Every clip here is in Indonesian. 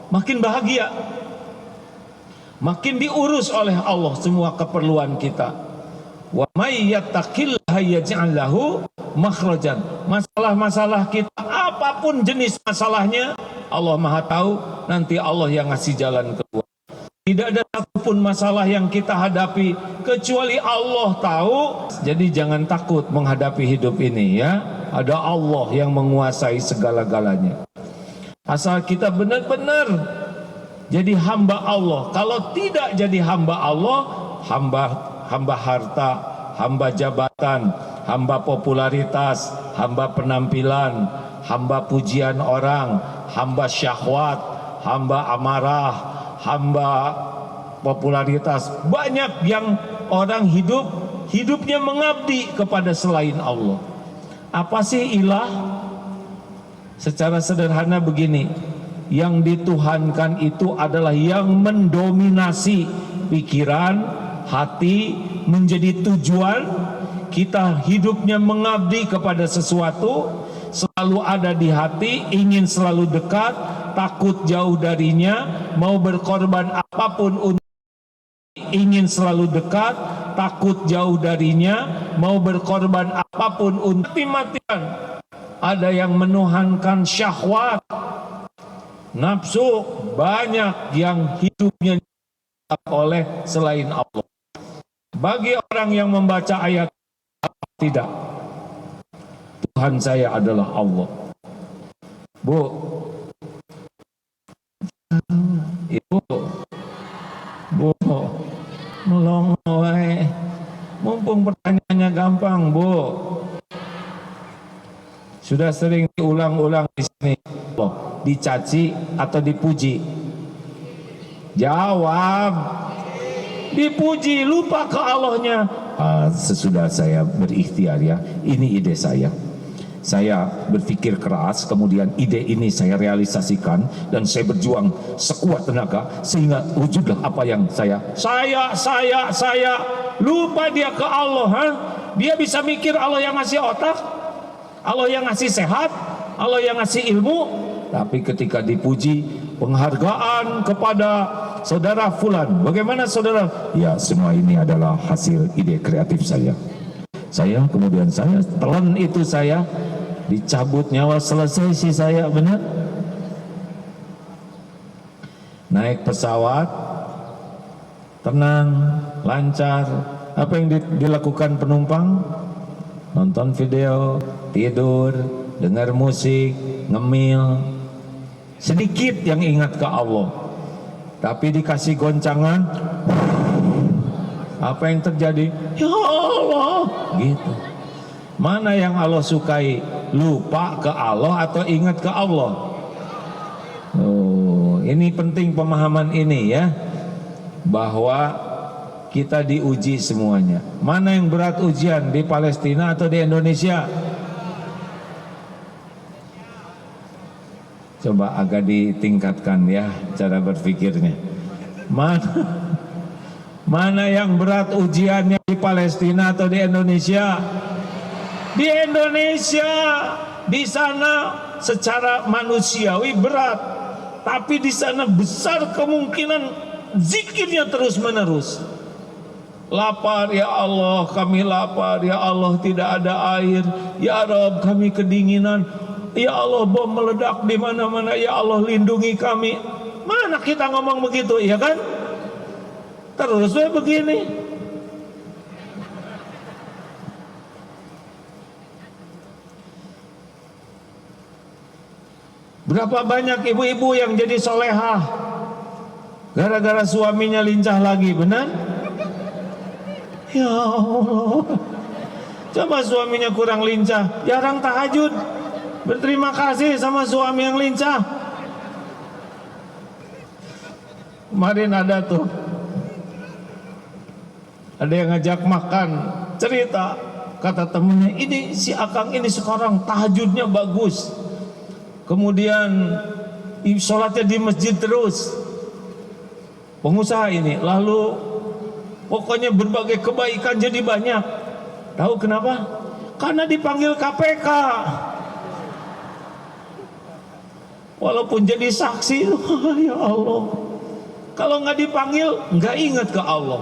makin bahagia, makin diurus oleh Allah semua keperluan kita. Wa may yattaqillaha yaj'al lahu makhrajan. Masalah-masalah kita apapun jenis masalahnya, Allah Maha tahu, nanti Allah yang ngasih jalan keluar. Tidak ada satupun masalah yang kita hadapi kecuali Allah tahu. Jadi jangan takut menghadapi hidup ini ya. Ada Allah yang menguasai segala-galanya. Asal kita benar-benar jadi hamba Allah. Kalau tidak jadi hamba Allah, hamba harta, hamba jabatan, hamba popularitas, hamba penampilan, hamba pujian orang, hamba syahwat, hamba amarah, hamba popularitas. Banyak yang orang hidupnya mengabdi kepada selain Allah. Apa sih ilah? Secara sederhana begini, yang dituhankan itu adalah yang mendominasi pikiran, hati, menjadi tujuan. Kita hidupnya mengabdi kepada sesuatu, selalu ada di hati, ingin selalu dekat, takut jauh darinya, mau berkorban apapun untuk, ingin selalu dekat, takut jauh darinya, mau berkorban apapun untuk mati-matian. Ada yang menuhankan syahwat, nafsu, banyak yang hidupnya oleh selain Allah. Bagi orang yang membaca ayat tidak, Tuhan saya adalah Allah. Bu, ibu, bu, nolong wae. Mumpung pertanyaannya gampang, Bu. Sudah sering diulang-ulang di sini, loh, dicaci atau dipuji? Jawab. Dipuji, lupa ke Allahnya. Sesudah saya berikhtiar ya, ini ide saya. Saya berpikir keras, kemudian ide ini saya realisasikan dan saya berjuang sekuat tenaga sehingga wujudlah apa yang saya lupa dia ke Allah. Dia bisa mikir Allah yang ngasih otak, Allah yang ngasih sehat, Allah yang ngasih ilmu. Tapi ketika dipuji, penghargaan kepada saudara fulan, bagaimana saudara? Ya, semua ini adalah hasil ide kreatif saya. Kemudian saya telan itu, saya dicabut nyawa, selesai sih saya, benar? Naik pesawat tenang, lancar. Apa yang dilakukan penumpang? Nonton video, tidur, dengar musik, ngemil. Sedikit yang ingat ke Allah. Tapi dikasih goncangan, apa yang terjadi? Ya Allah, gitu. Mana yang Allah sukai? Lupa ke Allah atau ingat ke Allah? Oh, ini penting pemahaman ini ya, bahwa kita diuji semuanya. Mana yang berat ujian, di Palestina atau di Indonesia? Coba agak ditingkatkan ya cara berpikirnya. Mana yang berat ujiannya, di Palestina atau di Indonesia? Di Indonesia. Di sana secara manusiawi berat, tapi di sana besar kemungkinan zikirnya terus menerus. Lapar, ya Allah kami lapar, ya Allah tidak ada air, ya Rabb kami kedinginan, ya Allah bom meledak di mana-mana, ya Allah lindungi kami. Mana kita ngomong begitu, ya kan? Terus begini. Berapa banyak ibu-ibu yang jadi solehah gara-gara suaminya lincah lagi, benar? Ya Allah, coba suaminya kurang lincah, jarang tahajud, berterima kasih sama suami yang lincah. Kemarin ada tuh, ada yang ngajak makan, cerita, kata temennya, ini si Akang ini sekarang tahajudnya bagus, kemudian sholatnya di masjid terus, pengusaha ini, lalu pokoknya berbagai kebaikan jadi banyak. Tahu kenapa? Karena dipanggil KPK. Walaupun jadi saksi, ya Allah. Kalau nggak dipanggil, nggak ingat ke Allah.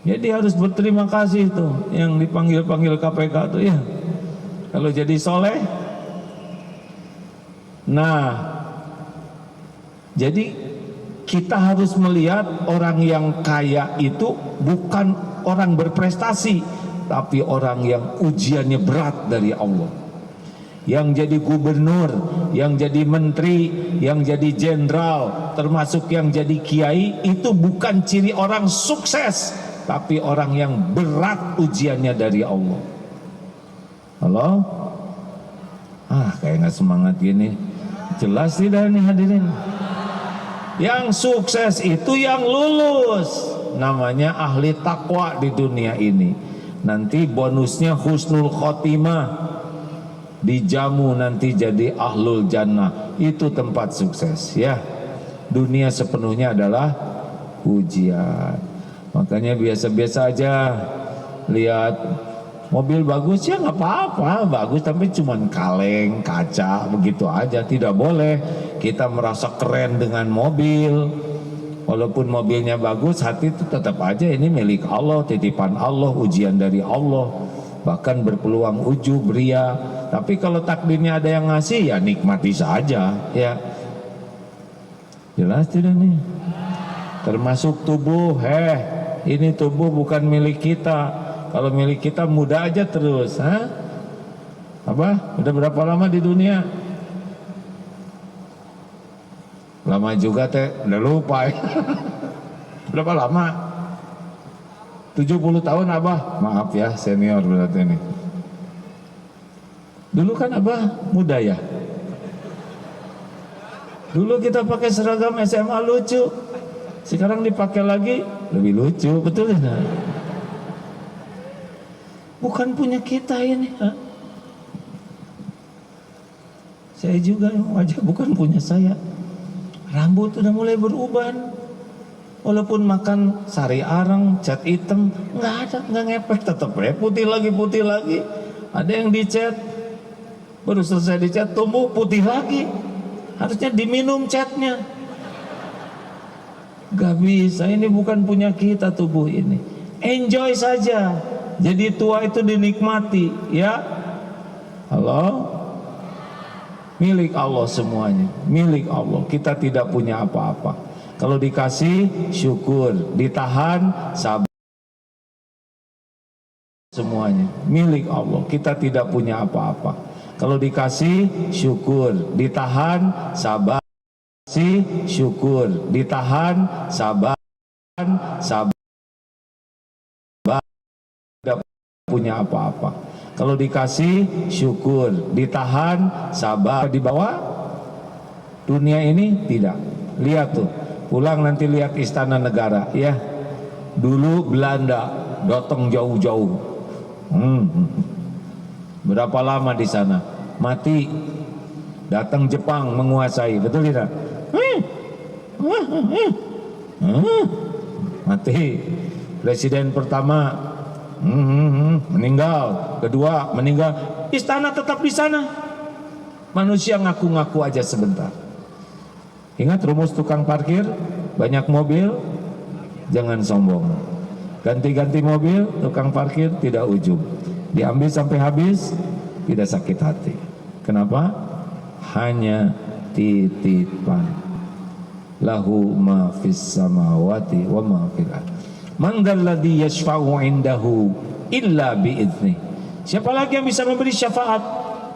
Jadi harus berterima kasih tuh yang dipanggil-panggil KPK tuh ya. Kalau jadi soleh. Nah, jadi kita harus melihat orang yang kaya itu bukan orang berprestasi, tapi orang yang ujiannya berat dari Allah. Yang jadi gubernur, yang jadi menteri, yang jadi jenderal, termasuk yang jadi kiai, itu bukan ciri orang sukses, tapi orang yang berat ujiannya dari Allah. Halo? Kayak nggak semangat gini. Jelas tidak nih hadirin? Yang sukses itu yang lulus, namanya ahli takwa di dunia ini. Nanti bonusnya husnul khotimah, dijamu nanti jadi ahlul jannah. Itu tempat sukses ya. Dunia sepenuhnya adalah ujian. Makanya biasa-biasa aja. Lihat mobil bagus ya nggak apa-apa, bagus, tapi cuman kaleng, kaca, begitu aja. Tidak boleh kita merasa keren dengan mobil. Walaupun mobilnya bagus, hati itu tetap aja ini milik Allah, titipan Allah, ujian dari Allah. Bahkan berpeluang ujub, ria. Tapi kalau takdirnya ada yang ngasih, ya nikmati saja ya. Jelas tidak nih? Termasuk tubuh, ini tubuh bukan milik kita. Kalau milik kita muda aja terus, Apa? Udah berapa lama di dunia? Lama juga teh, udah lupa ya. Berapa lama? 70 tahun Abah. Maaf ya, senior berarti ini. Dulu kan Abah muda ya. Dulu kita pakai seragam SMA lucu. Sekarang dipakai lagi lebih lucu, betul ya? Bukan punya kita ini. Saya juga wajah bukan punya saya. Rambut udah mulai beruban. Walaupun makan sari arang, cat hitam, nggak ada, nggak ngepek, tetap putih lagi. Ada yang dicat, baru selesai dicat tumbuh putih lagi. Harusnya diminum catnya. Gak bisa, ini bukan punya kita tubuh ini. Enjoy saja. Jadi tua itu dinikmati, ya. Halo? Milik Allah semuanya, milik Allah. Kita tidak punya apa-apa. Kalau dikasih syukur, ditahan sabar. Semuanya milik Allah. Kita tidak punya apa-apa. Kalau dikasih syukur, ditahan sabar. Kasih syukur, ditahan sabar. Tidak punya apa-apa. Kalau dikasih syukur, ditahan sabar. Di bawah dunia ini tidak. Lihat tuh, pulang nanti lihat istana negara ya. Dulu Belanda datang jauh-jauh. Berapa lama di sana? Mati. Datang Jepang menguasai, betul tidak? Mati. Presiden pertama meninggal, kedua meninggal, istana tetap di sana. Manusia ngaku-ngaku aja sebentar. Ingat rumus tukang parkir, banyak mobil, jangan sombong. Ganti-ganti mobil, tukang parkir tidak ujub. Diambil sampai habis, tidak sakit hati. Kenapa? Hanya titipan. Lahu ma fis samawati wa ma fil ardh. Man dzalladzi yashfa'u 'indahu illa bi'idznih. Siapa lagi yang bisa memberi syafaat?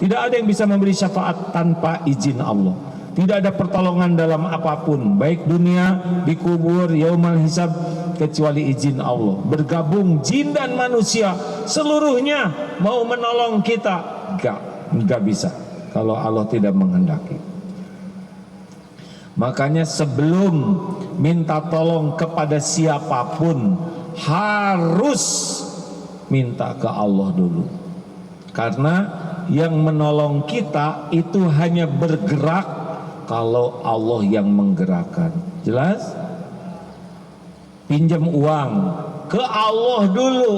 Tidak ada yang bisa memberi syafaat tanpa izin Allah. Tidak ada pertolongan dalam apapun, baik dunia, di kubur, yaumal hisab, kecuali izin Allah. Bergabung jin dan manusia seluruhnya mau menolong kita, enggak bisa kalau Allah tidak menghendaki. Makanya sebelum minta tolong kepada siapapun harus minta ke Allah dulu. Karena yang menolong kita itu hanya bergerak kalau Allah yang menggerakkan. Jelas? Pinjam uang ke Allah dulu,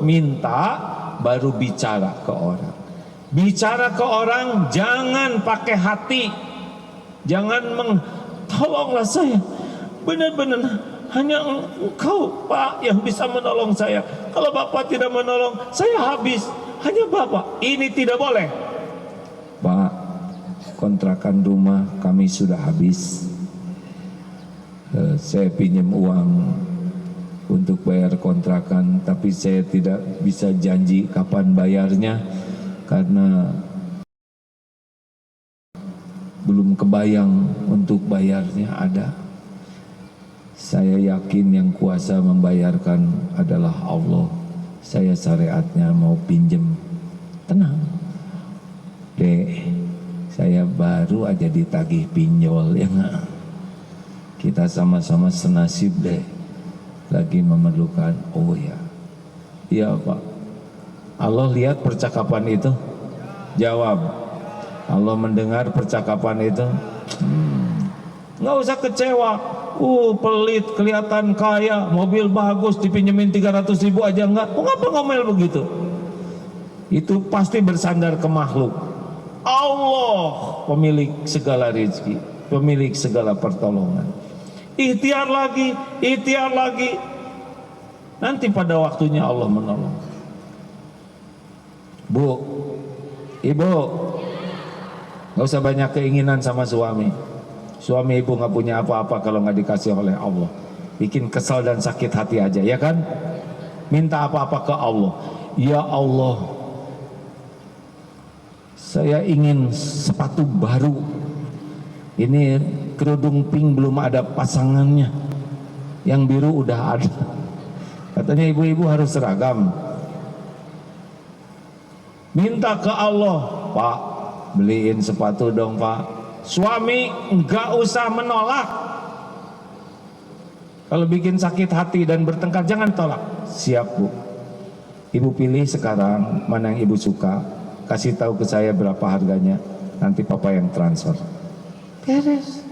minta baru bicara ke orang. Bicara ke orang jangan pakai hati, jangan tolonglah saya, benar-benar hanya engkau Pak yang bisa menolong saya. Kalau Bapak tidak menolong, saya habis. Hanya Bapak. Ini tidak boleh. Pak, kontrakan rumah kami sudah habis. Saya pinjam uang untuk bayar kontrakan, tapi saya tidak bisa janji kapan bayarnya karena belum kebayang untuk bayarnya ada. Saya yakin yang kuasa membayarkan adalah Allah. Saya syariatnya mau pinjem. Tenang. Dek, saya baru aja ditagih pinjol ya nggak? Kita sama-sama senasib deh. Lagi memerlukan. Oh ya. Iya Pak. Allah lihat percakapan itu. Jawab. Allah mendengar percakapan itu. Nggak usah kecewa. Pelit, kelihatan kaya, mobil bagus, dipinjemin 300.000 aja enggak. Ngapa ngomel begitu? Itu pasti bersandar ke makhluk. Allah pemilik segala rezeki, pemilik segala pertolongan. Ikhtiar lagi, ikhtiar lagi. Nanti pada waktunya Allah menolong. Bu, ibu, nggak usah banyak keinginan sama suami. Suami ibu nggak punya apa-apa kalau nggak dikasih oleh Allah. Bikin kesal dan sakit hati aja, ya kan? Minta apa-apa ke Allah. Ya Allah, saya ingin sepatu baru. Ini kerudung pink belum ada pasangannya. Yang biru udah ada. Katanya ibu-ibu harus seragam. Minta ke Allah, Pak, beliin sepatu dong Pak. Suami enggak usah menolak. Kalau bikin sakit hati dan bertengkar jangan tolak. Siap Bu. Ibu pilih sekarang mana yang ibu suka. Kasih tahu ke saya berapa harganya. Nanti papa yang transfer. Beres.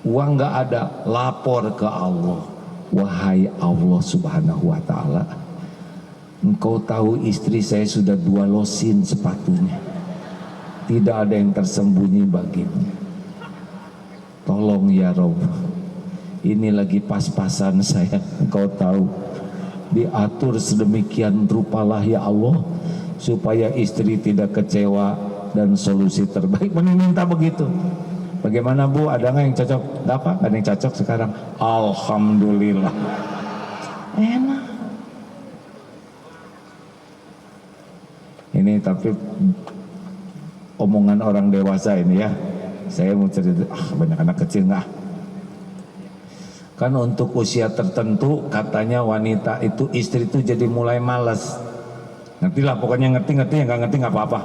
Uang enggak ada, lapor ke Allah. Wahai Allah Subhanahu wa ta'ala, Engkau tahu istri saya sudah 2 losin sepatunya. Tidak ada yang tersembunyi baginya. Tolong ya Rabb, ini lagi pas-pasan saya, Engkau tahu. Diatur sedemikian rupalah ya Allah, supaya istri tidak kecewa dan solusi terbaik. Meminta begitu. Bagaimana Bu, ada nggak yang cocok? Nggak Pak, ada yang cocok sekarang. Alhamdulillah. Enak. Ini tapi omongan orang dewasa ini ya. Saya mau cerita, banyak anak kecil nggak? Kan untuk usia tertentu katanya wanita itu, istri itu jadi mulai malas. Ngertilah pokoknya, ngerti-ngerti, yang nggak ngerti nggak apa-apa.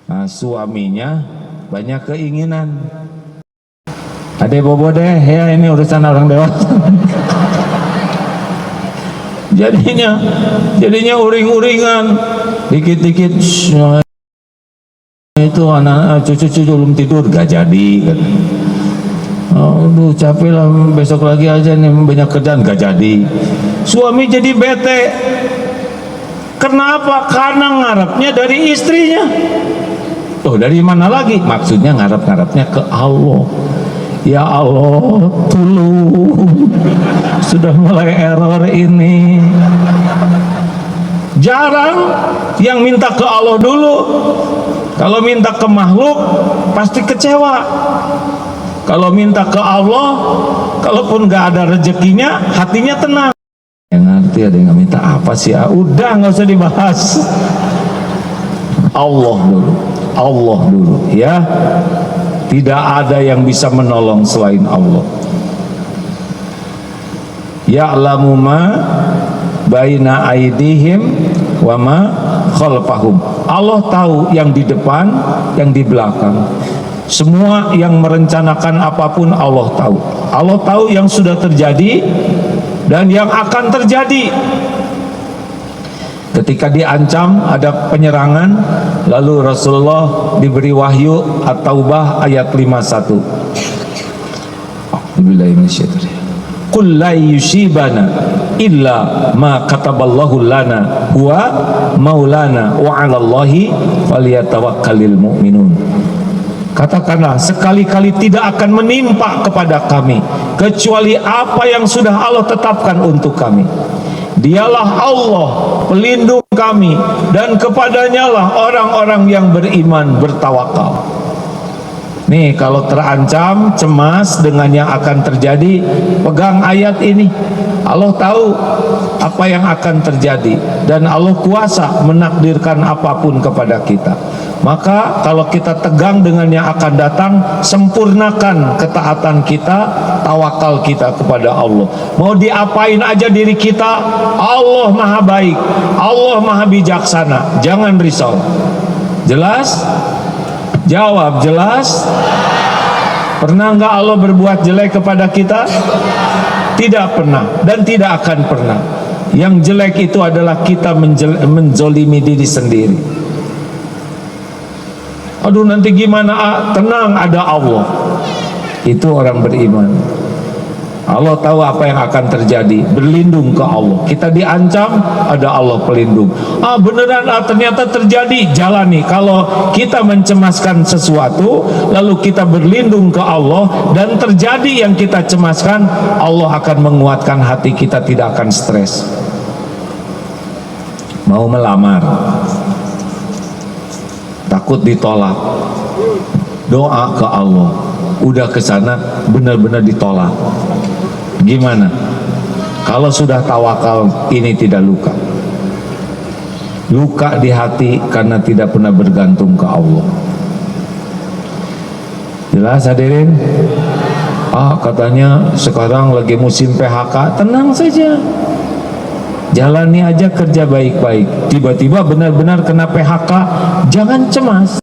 Nah suaminya banyak keinginan. Adek bobo deh ya, ini urusan orang dewasa. Jadinya uring-uringan. Dikit-dikit itu anak cucu belum tidur, gak jadi kan. Aduh capek lah, besok lagi aja nih, banyak kerjaan, gak jadi. Suami jadi bete. Kenapa? Karena ngarepnya dari istrinya. Oh dari mana lagi? Maksudnya ngarep-ngarepnya ke Allah. Ya Allah tolong, sudah mulai error ini. Jarang yang minta ke Allah dulu. Kalau minta ke makhluk pasti kecewa. Kalau minta ke Allah, kalaupun gak ada rezekinya, hatinya tenang. Yang ngerti ada yang minta apa sih? Udah nggak usah dibahas. Allah dulu ya. Tidak ada yang bisa menolong selain Allah. Ya'lamu ma baina aidihim wa ma khalfahum. Allah tahu yang di depan, yang di belakang. Semua yang merencanakan apapun Allah tahu. Allah tahu yang sudah terjadi dan yang akan terjadi. Ketika diancam ada penyerangan, lalu Rasulullah diberi wahyu At-Taubah ayat 51. Qul la yusibana illa ma kataballahu lana huwa maulana wa 'alallahi falyatawakkalul mu'minun. Katakanlah, sekali-kali tidak akan menimpa kepada kami kecuali apa yang sudah Allah tetapkan untuk kami. Dialah Allah pelindung kami, dan kepadanya lah orang-orang yang beriman bertawakal. Nih, kalau terancam, cemas dengan yang akan terjadi, pegang ayat ini. Allah tahu apa yang akan terjadi, dan Allah kuasa menakdirkan apapun kepada kita. Maka kalau kita tegang dengan yang akan datang, sempurnakan ketaatan kita, tawakal kita kepada Allah. Mau diapain aja diri kita, Allah maha baik, Allah maha bijaksana. Jangan risau. Jelas? Jawab, jelas? Pernah nggak Allah berbuat jelek kepada kita? Tidak pernah, dan tidak akan pernah. Yang jelek itu adalah kita menzolimi diri sendiri. Aduh, nanti gimana? Tenang, ada Allah. Itu orang beriman. Allah tahu apa yang akan terjadi, berlindung ke Allah. Kita diancam, ada Allah pelindung. Beneran, ternyata terjadi, jalani. Kalau kita mencemaskan sesuatu, lalu kita berlindung ke Allah, dan terjadi yang kita cemaskan, Allah akan menguatkan hati kita, tidak akan stres. Mau melamar, takut ditolak, doa ke Allah. Udah ke sana, benar-benar ditolak. Gimana? Kalau sudah tawakal, ini tidak luka. Luka di hati karena tidak pernah bergantung ke Allah. Jelas hadirin? Katanya sekarang lagi musim PHK. Tenang saja, jalani aja kerja baik-baik. Tiba-tiba benar-benar kena PHK, jangan cemas.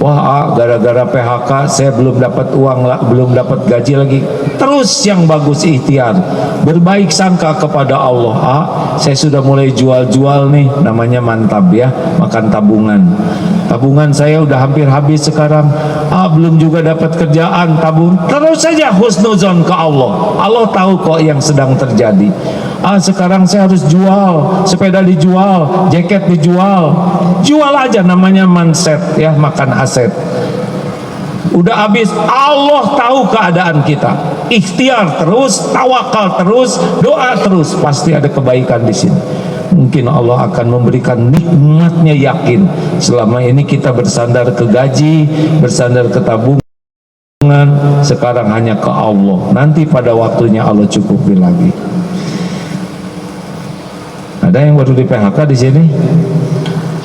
Wah, gara-gara PHK saya belum dapat uang, belum dapat gaji lagi. Terus yang bagus ikhtiar, berbaik sangka kepada Allah. Saya sudah mulai jual-jual nih, namanya mantap ya, makan tabungan. Tabungan saya udah hampir habis sekarang. Belum juga dapat kerjaan, tabung. Terus saja husnuzon ke Allah. Allah tahu kok yang sedang terjadi. Sekarang saya harus jual, sepeda dijual, jaket dijual. Jual aja, namanya mindset ya, makan aset. Udah habis, Allah tahu keadaan kita. Ikhtiar terus, tawakal terus, doa terus, pasti ada kebaikan di sini. Mungkin Allah akan memberikan nikmatnya, yakin. Selama ini kita bersandar ke gaji, bersandar ke tabungan, sekarang hanya ke Allah. Nanti pada waktunya Allah cukupi lagi. Ada yang baru di PHK di sini?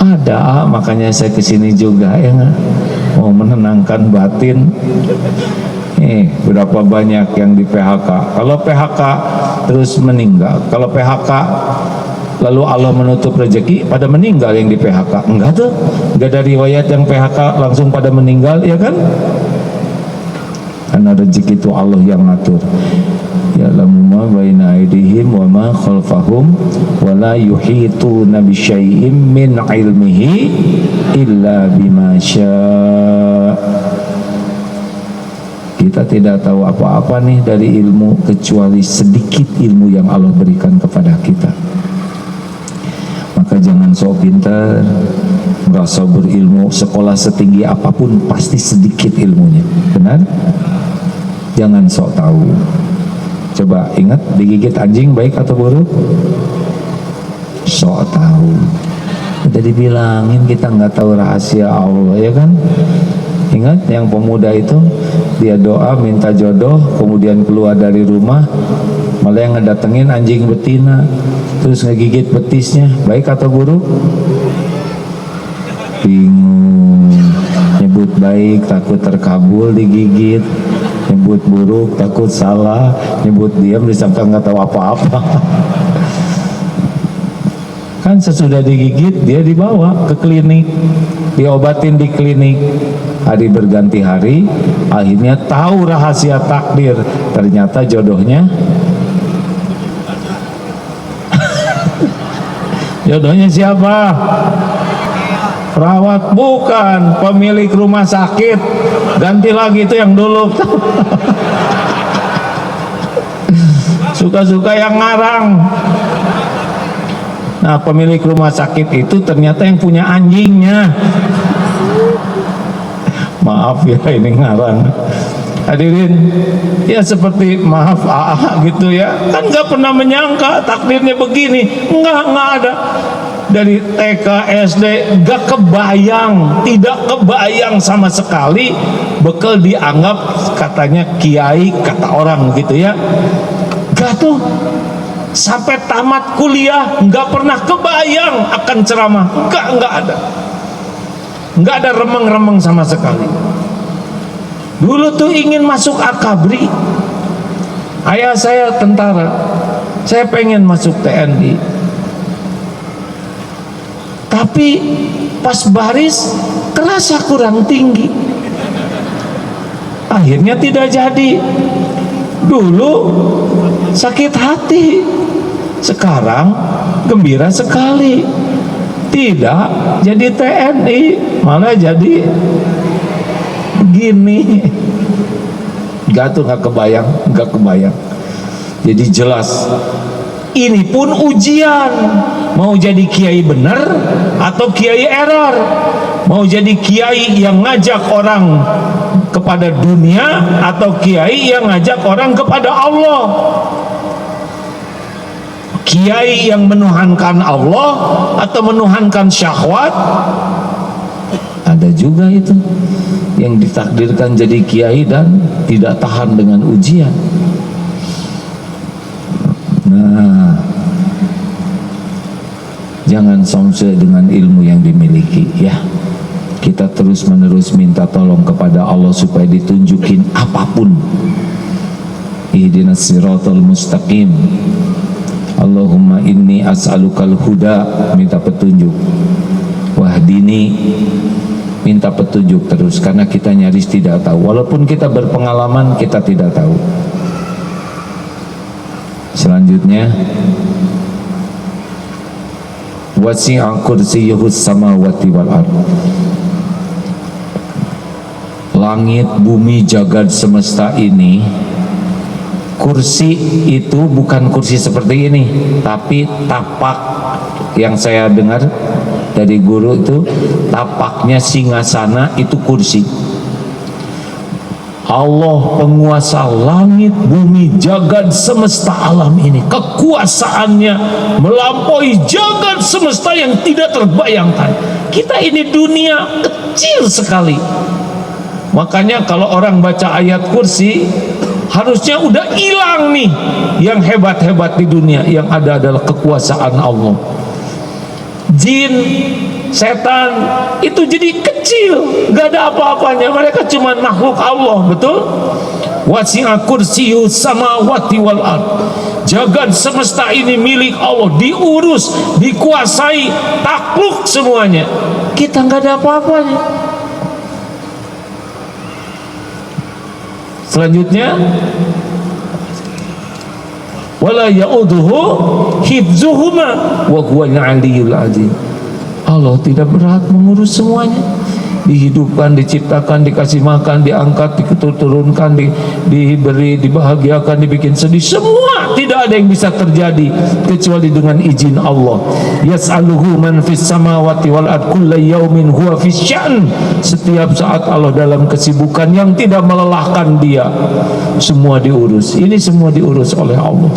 Ada, makanya saya kesini juga ya, mau menenangkan batin. Berapa banyak yang di PHK? Kalau PHK terus meninggal, kalau PHK lalu Allah menutup rezeki, pada meninggal yang di PHK. Enggak tuh, enggak ada riwayat yang PHK langsung pada meninggal, ya kan? Karena rezeki itu Allah yang ngatur. Ya'lamu ma baina aydihim wa ma khalfahum wa la yuhituna bi syai'in min ilmihi illa bima syaa. Kita tidak tahu apa-apa nih dari ilmu kecuali sedikit ilmu yang Allah berikan kepada kita. Maka jangan sok pintar, merasa berilmu, sekolah setinggi apapun pasti sedikit ilmunya. Benar? Jangan sok tahu. Coba ingat, digigit anjing baik atau buruk? Sok tahu. Udah dibilangin kita nggak tahu rahasia Allah, ya kan? Ingat yang pemuda itu, dia doa minta jodoh, kemudian keluar dari rumah, malah yang ngedatengin anjing betina, terus ngegigit betisnya, baik atau buruk? Bingung. Nyebut baik takut terkabul digigit, nyebut buruk takut salah, nyebut diam disangka nggak tahu apa-apa. Kan sesudah digigit dia dibawa ke klinik, diobatin di klinik. Hari berganti hari, akhirnya tahu rahasia takdir, ternyata jodohnya jodohnya siapa? Perawat? Bukan, pemilik rumah sakit. Ganti lagi itu yang dulu. suka-suka yang ngarang. Nah, pemilik rumah sakit itu ternyata yang punya anjingnya. Maaf ya, ini ngarang. Hadirin, ya seperti maaf gitu ya, kan nggak pernah menyangka takdirnya begini, nggak ada. Dari TK, SD nggak kebayang, tidak kebayang sama sekali bekal dianggap katanya kiai, kata orang gitu ya. Gak tuh, sampai tamat kuliah nggak pernah kebayang akan ceramah, nggak ada remeng-remeng sama sekali. Dulu tuh ingin masuk akabri, ayah saya tentara, saya pengen masuk TNI, tapi pas baris kerasa kurang tinggi, akhirnya tidak jadi. Dulu sakit hati, sekarang gembira sekali, tidak jadi TNI, malah jadi begini. Gak tuh, nggak kebayang. Jadi jelas ini pun ujian, mau jadi kiai benar atau kiai error, mau jadi kiai yang ngajak orang kepada dunia atau kiai yang ngajak orang kepada Allah, kiai yang menuhankan Allah atau menuhankan syahwat. Ada juga itu yang ditakdirkan jadi kiai dan tidak tahan dengan ujian. Nah, jangan songse dengan ilmu yang dimiliki ya. Kita terus menerus minta tolong kepada Allah supaya ditunjukin apapun. Ihdinas siratal mustaqim. Allahumma inni as'alukal huda, minta petunjuk. Wahdini, minta petunjuk terus, karena kita nyaris tidak tahu. Walaupun kita berpengalaman, kita tidak tahu. Selanjutnya, wasi'a kursiyyuhus samawati wal ard. Langit, bumi, jagat semesta ini, kursi itu bukan kursi seperti ini, tapi tapak. Yang saya dengar dari guru itu, tapaknya singgasana itu kursi. Allah penguasa langit, bumi, jagat semesta alam ini, kekuasaannya melampaui jagat semesta yang tidak terbayangkan. Kita ini dunia kecil sekali. Makanya kalau orang baca ayat kursi, harusnya udah hilang nih yang hebat-hebat di dunia. Yang ada adalah kekuasaan Allah. Jin, setan itu jadi kecil, gak ada apa-apanya. Mereka cuma makhluk Allah, betul? Wasi'a kursiyyus samawati wal ard. Jagat semesta ini milik Allah, diurus, dikuasai, takluk semuanya. Kita gak ada apa-apanya. Selanjutnya, wala ya'uduhu hifzuhuma wa huwal 'aliyyul 'azim. Allah tidak berat mengurus semuanya. Dihidupkan, diciptakan, dikasih makan, diangkat, diturunkan, diberi, dibahagiakan, dibikin sedih, semua tidak ada yang bisa terjadi kecuali dengan izin Allah. Yas'aluhu man fis samawati wal ard kullu yaumin huwa fis sya'n. Setiap saat Allah dalam kesibukan yang tidak melelahkan dia. Semua diurus. Ini semua diurus oleh Allah.